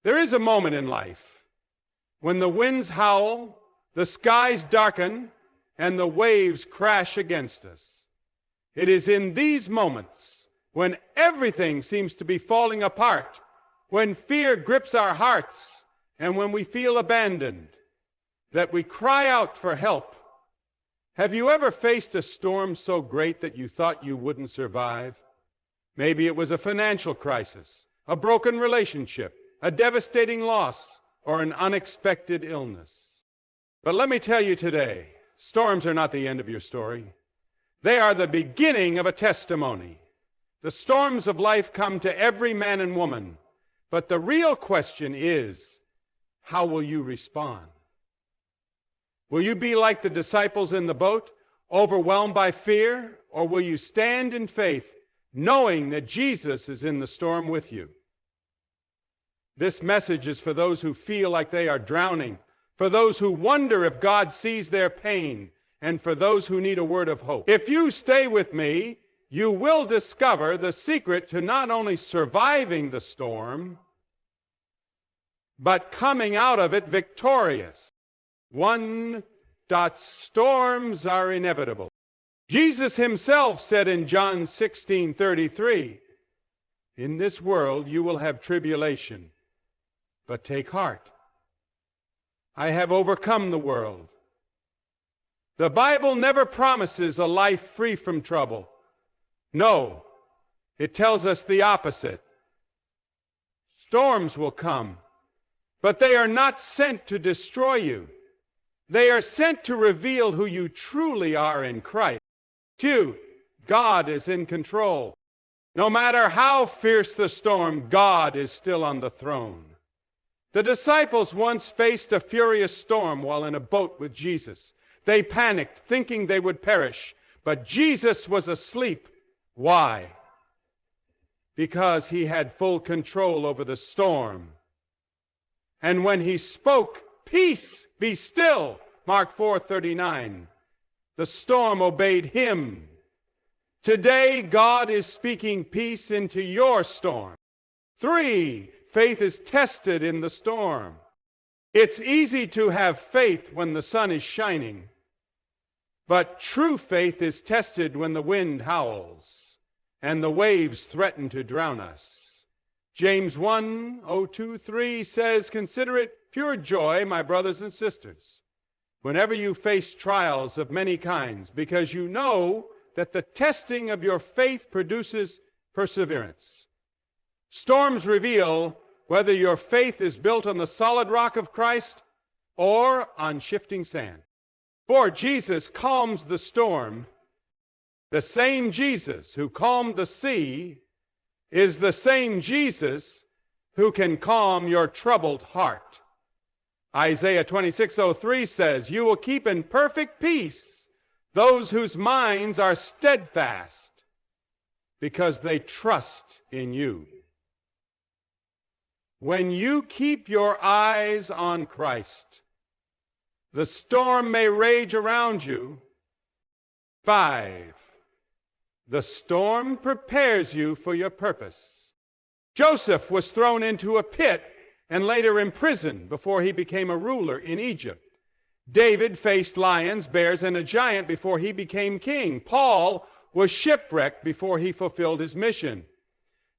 There is a moment in life when the winds howl, the skies darken, and the waves crash against us. It is in these moments when everything seems to be falling apart, when fear grips our hearts, and when we feel abandoned, that we cry out for help. Have you ever faced a storm so great that you thought you wouldn't survive? Maybe it was a financial crisis, a broken relationship, a devastating loss, or an unexpected illness. But let me tell you today, storms are not the end of your story. They are the beginning of a testimony. The storms of life come to every man and woman, but the real question is, how will you respond? Will you be like the disciples in the boat, overwhelmed by fear, or will you stand in faith, knowing that Jesus is in the storm with you? This message is for those who feel like they are drowning, for those who wonder if God sees their pain, and for those who need a word of hope. If you stay with me, you will discover the secret to not only surviving the storm, but coming out of it victorious. Storms are inevitable. Jesus himself said in John 16:33, "In this world you will have tribulation, but take heart. I have overcome the world." The Bible never promises a life free from trouble. No, it tells us the opposite. Storms will come, but they are not sent to destroy you. They are sent to reveal who you truly are in Christ. 2, God is in control. No matter how fierce the storm, God is still on the throne. The disciples once faced a furious storm while in a boat with Jesus. They panicked, thinking they would perish, but Jesus was asleep. Why? Because he had full control over the storm. And when he spoke, "Peace, be still," Mark 4:39, the storm obeyed him. Today, God is speaking peace into your storm. 3, faith is tested in the storm. It's easy to have faith when the sun is shining, but true faith is tested when the wind howls and the waves threaten to drown us. James 1:2-3 says, "Consider it pure joy, my brothers and sisters, whenever you face trials of many kinds, because you know that the testing of your faith produces perseverance." Storms reveal whether your faith is built on the solid rock of Christ or on shifting sand. For Jesus calms the storm. The same Jesus who calmed the sea is the same Jesus who can calm your troubled heart. Isaiah 26:03 says, "You will keep in perfect peace those whose minds are steadfast, because they trust in you." When you keep your eyes on Christ, the storm may rage around you. 5, the storm prepares you for your purpose. Joseph was thrown into a pit and later imprisoned before he became a ruler in Egypt. David faced lions, bears, and a giant before he became king. Paul was shipwrecked before he fulfilled his mission.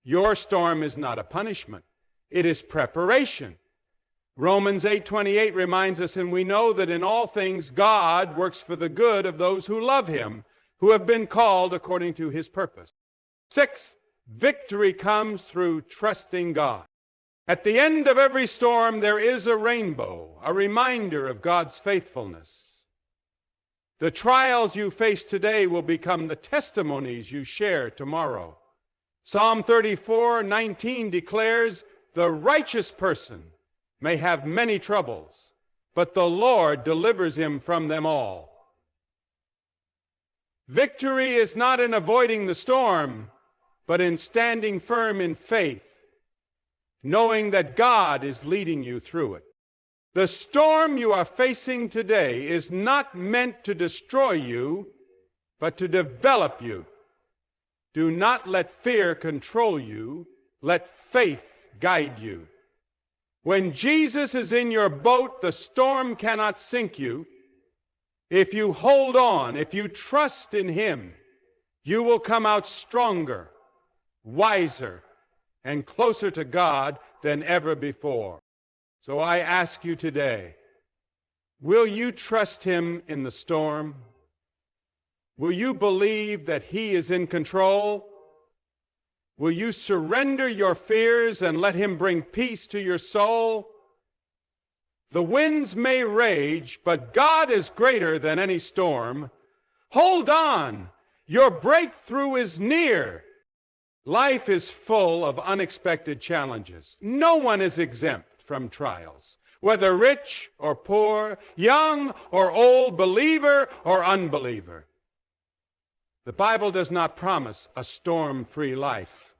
Your storm is not a punishment. It is preparation. Romans 8:28 reminds us, "And we know that in all things God works for the good of those who love him, who have been called according to his purpose." 6, victory comes through trusting God. At the end of every storm, there is a rainbow, a reminder of God's faithfulness. The trials you face today will become the testimonies you share tomorrow. Psalm 34:19 declares, "The righteous person may have many troubles, but the Lord delivers him from them all." Victory is not in avoiding the storm, but in standing firm in faith, knowing that God is leading you through it. The storm you are facing today is not meant to destroy you, but to develop you. Do not let fear control you. Let faith guide you. When Jesus is in your boat, the storm cannot sink you. If you hold on, if you trust in him, you will come out stronger, wiser, and closer to God than ever before. So I ask you today, will you trust him in the storm? Will you believe that he is in control? Will you surrender your fears and let him bring peace to your soul? The winds may rage, but God is greater than any storm. Hold on. Your breakthrough is near. Life is full of unexpected challenges. No one is exempt from trials, whether rich or poor, young or old, believer or unbeliever. The Bible does not promise a storm-free life,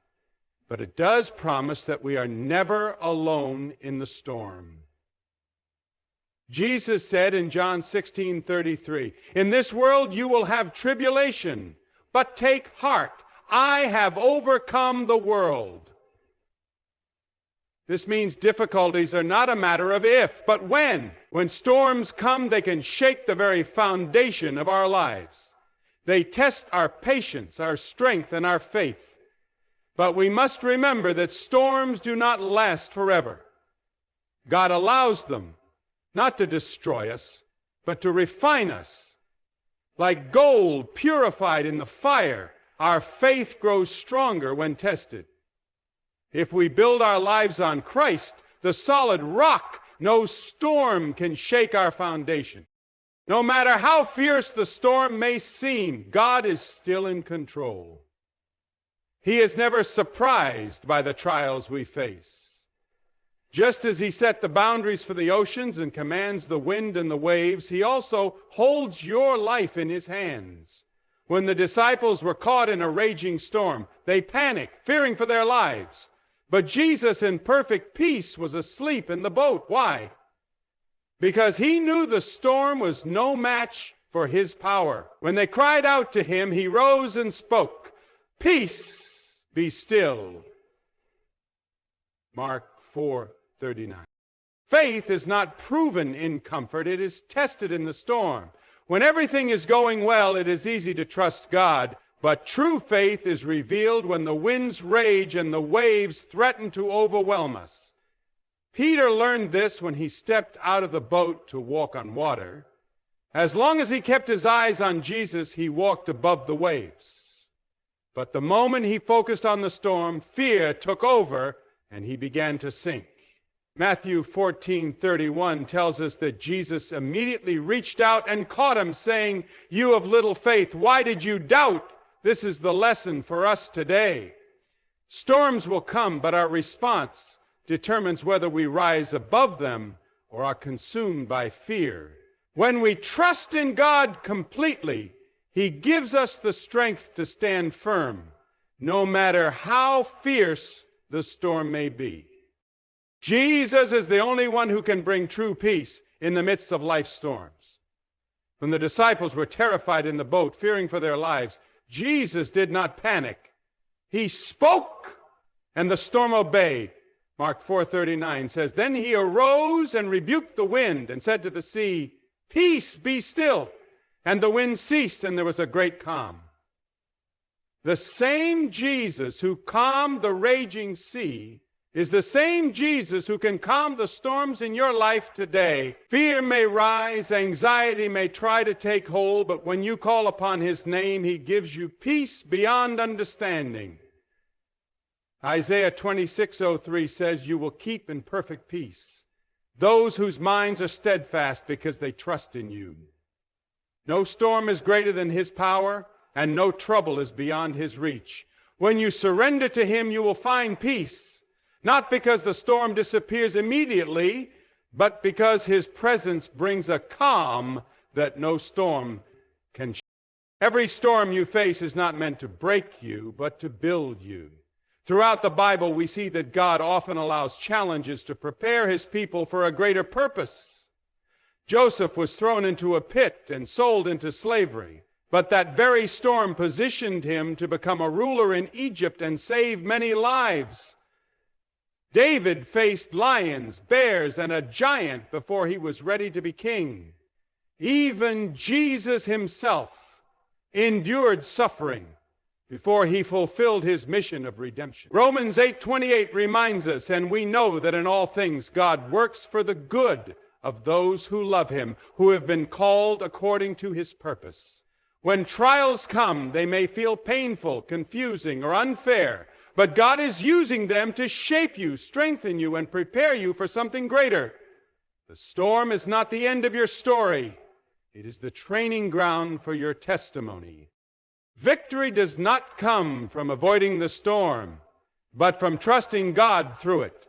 but it does promise that we are never alone in the storm. Jesus said in John 16:33, "In this world you will have tribulation, but take heart. I have overcome the world." This means difficulties are not a matter of if, but when. When storms come, they can shake the very foundation of our lives. They test our patience, our strength, and our faith. But we must remember that storms do not last forever. God allows them, not to destroy us, but to refine us. Like gold purified in the fire, our faith grows stronger when tested. If we build our lives on Christ, the solid rock, no storm can shake our foundation. No matter how fierce the storm may seem, God is still in control. He is never surprised by the trials we face. Just as he set the boundaries for the oceans and commands the wind and the waves, he also holds your life in his hands. When the disciples were caught in a raging storm, they panicked, fearing for their lives. But Jesus, in perfect peace, was asleep in the boat. Why? Because he knew the storm was no match for his power. When they cried out to him, he rose and spoke, "Peace, be still." Mark 4:39. Faith is not proven in comfort, it is tested in the storm. When everything is going well, it is easy to trust God, but true faith is revealed when the winds rage and the waves threaten to overwhelm us. Peter learned this when he stepped out of the boat to walk on water. As long as he kept his eyes on Jesus, he walked above the waves. But the moment he focused on the storm, fear took over and he began to sink. Matthew 14:31 tells us that Jesus immediately reached out and caught him, saying, "You of little faith, why did you doubt?" This is the lesson for us today. Storms will come, but our response determines whether we rise above them or are consumed by fear. When we trust in God completely, he gives us the strength to stand firm, no matter how fierce the storm may be. Jesus is the only one who can bring true peace in the midst of life's storms. When the disciples were terrified in the boat, fearing for their lives, Jesus did not panic. He spoke, and the storm obeyed. Mark 4:39 says, "Then he arose and rebuked the wind and said to the sea, 'Peace, be still.' And the wind ceased, and there was a great calm." The same Jesus who calmed the raging sea is the same Jesus who can calm the storms in your life today. Fear may rise, anxiety may try to take hold, but when you call upon his name, he gives you peace beyond understanding. Isaiah 26:03 says, "You will keep in perfect peace those whose minds are steadfast because they trust in you." No storm is greater than his power, and no trouble is beyond his reach. When you surrender to him, you will find peace, not because the storm disappears immediately, but because his presence brings a calm that no storm can shake. Every storm you face is not meant to break you, but to build you. Throughout the Bible, we see that God often allows challenges to prepare his people for a greater purpose. Joseph was thrown into a pit and sold into slavery, but that very storm positioned him to become a ruler in Egypt and save many lives. David faced lions, bears, and a giant before he was ready to be king. Even Jesus himself endured suffering before he fulfilled his mission of redemption. Romans 8:28 reminds us, and we know that in all things God works for the good of those who love him, who have been called according to his purpose. When trials come, they may feel painful, confusing, or unfair, but God is using them to shape you, strengthen you, and prepare you for something greater. The storm is not the end of your story. It is the training ground for your testimony. Victory does not come from avoiding the storm, but from trusting God through it.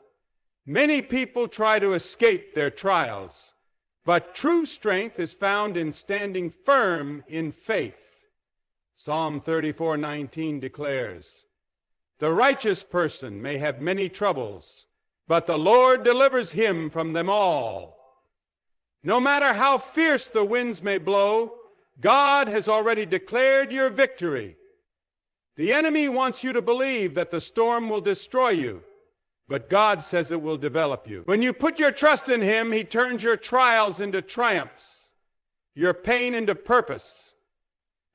Many people try to escape their trials, but true strength is found in standing firm in faith. Psalm 34:19 declares, "The righteous person may have many troubles, but the Lord delivers him from them all." No matter how fierce the winds may blow, God has already declared your victory. The enemy wants you to believe that the storm will destroy you, but God says it will develop you. When you put your trust in him, he turns your trials into triumphs, your pain into purpose,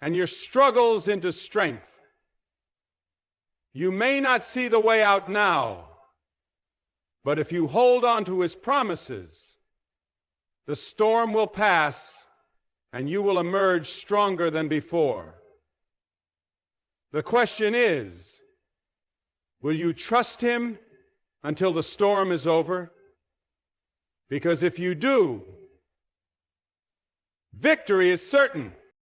and your struggles into strength. You may not see the way out now, but if you hold on to his promises, the storm will pass and you will emerge stronger than before. The question is, will you trust him until the storm is over? Because if you do, victory is certain.